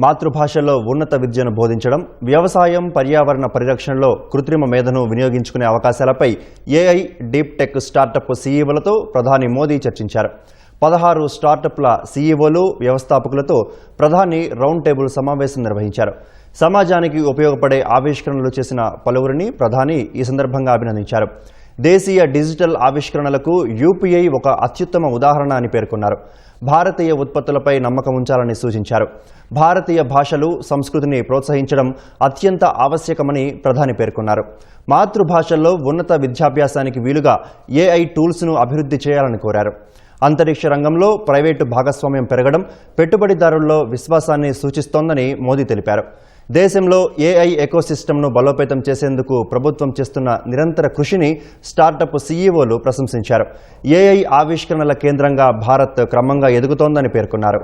మాతృభాషలో ఉన్నత విద్యను బోధించడం, వ్యవసాయం, పర్యావరణ పరిరక్షణలో కృత్రిమ మేధను వినియోగించుకునే అవకాశాలపై ఏఐ డీప్ టెక్ స్టార్టప్ సీఈఓలతో ప్రధాని మోదీ చర్చించారు. 16 స్టార్టప్ల సీఈఓలు, వ్యవస్థాపకులతో ప్రధాని రౌండ్ టేబుల్ సమావేశం నిర్వహించారు. సమాజానికి ఉపయోగపడే ఆవిష్కరణలు చేసిన పలువురిని ప్రధాని ఈ సందర్భంగా అభినందించారు. దేశీయ డిజిటల్ ఆవిష్కరణలకు యూపీఐ ఒక అత్యుత్తమ ఉదాహరణ అని పేర్కొన్నారు. భారతీయ ఉత్పత్తులపై నమ్మకం ఉంచాలని సూచించారు. భారతీయ భాషలు, సంస్కృతిని ప్రోత్సహించడం అత్యంత ఆవశ్యకమని ప్రధాని పేర్కొన్నారు. మాతృభాషల్లో ఉన్నత విద్యాభ్యాసానికి వీలుగా ఏఐ టూల్స్ను అభివృద్ధి చేయాలని కోరారు. అంతరిక్ష రంగంలో ప్రైవేటు భాగస్వామ్యం పెరగడం పెట్టుబడిదారుల్లో విశ్వాసాన్ని సూచిస్తోందని మోదీ తెలిపారు. దేశంలో ఏఐ ఎకోసిస్టమ్ను బలోపేతం చేసేందుకు ప్రభుత్వం చేస్తున్న నిరంతర కృషిని స్టార్టప్ సీఈఓలు ప్రశంసించారు. ఏఐ ఆవిష్కరణల కేంద్రంగా భారత్ క్రమంగా ఎదుగుతోందని పేర్కొన్నారు.